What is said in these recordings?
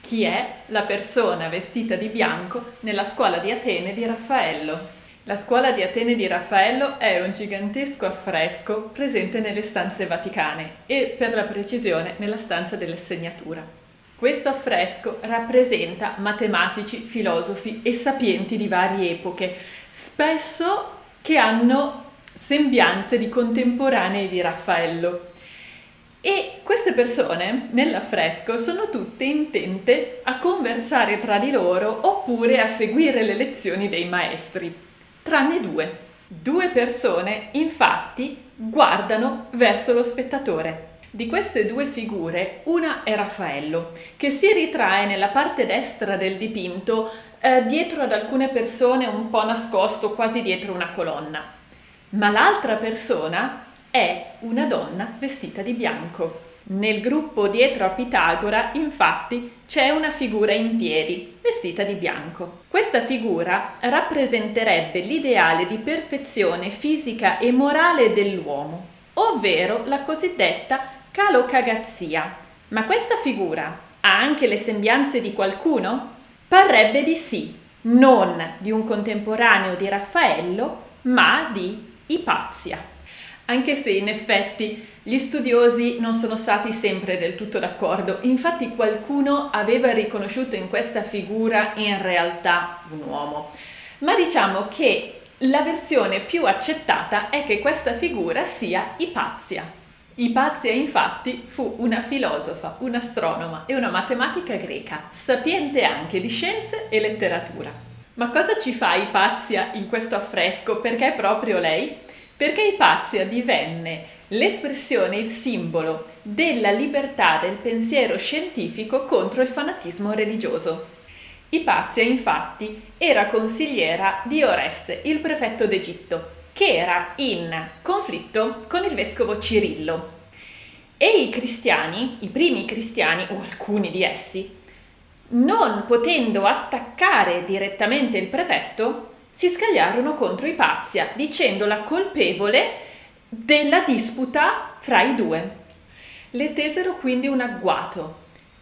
Chi è la persona vestita di bianco nella scuola di Atene di Raffaello? La scuola di Atene di Raffaello è un gigantesco affresco presente nelle stanze vaticane e, per la precisione, nella stanza dell'Essegnatura. Questo affresco rappresenta matematici, filosofi e sapienti di varie epoche, spesso che hanno sembianze di contemporanei di Raffaello. E queste persone nell'affresco sono tutte intente a conversare tra di loro oppure a seguire le lezioni dei maestri, tranne due. Due persone, infatti, guardano verso lo spettatore. Di queste due figure, una è Raffaello, che si ritrae nella parte destra del dipinto, dietro ad alcune persone un po' nascosto, quasi dietro una colonna. Ma l'altra persona è una donna vestita di bianco. Nel gruppo dietro a Pitagora, infatti, c'è una figura in piedi, vestita di bianco. Questa figura rappresenterebbe l'ideale di perfezione fisica e morale dell'uomo, ovvero la cosiddetta calocagazzia. Ma questa figura ha anche le sembianze di qualcuno? Parrebbe di sì, non di un contemporaneo di Raffaello, ma di Ipazia. Anche se in effetti gli studiosi non sono stati sempre del tutto d'accordo, infatti qualcuno aveva riconosciuto in questa figura in realtà un uomo. Ma diciamo che la versione più accettata è che questa figura sia Ipazia. Ipazia infatti fu una filosofa, un'astronoma e una matematica greca, sapiente anche di scienze e letteratura. Ma cosa ci fa Ipazia in questo affresco? Perché proprio lei? Perché Ipazia divenne l'espressione, il simbolo della libertà del pensiero scientifico contro il fanatismo religioso. Ipazia, infatti, era consigliera di Oreste, il prefetto d'Egitto, che era in conflitto con il vescovo Cirillo. E i cristiani, i primi cristiani, o alcuni di essi, non potendo attaccare direttamente il prefetto, si scagliarono contro Ipazia, dicendola colpevole della disputa fra i due. Le tesero quindi un agguato,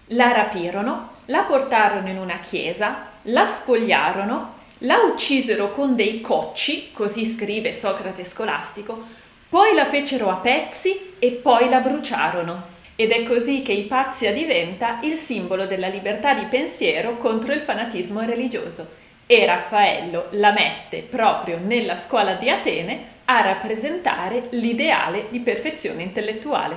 la rapirono, la portarono in una chiesa, la spogliarono, la uccisero con dei cocci, così scrive Socrate scolastico, poi la fecero a pezzi e poi la bruciarono. Ed è così che Ipazia diventa il simbolo della libertà di pensiero contro il fanatismo religioso. E Raffaello la mette proprio nella scuola di Atene a rappresentare l'ideale di perfezione intellettuale.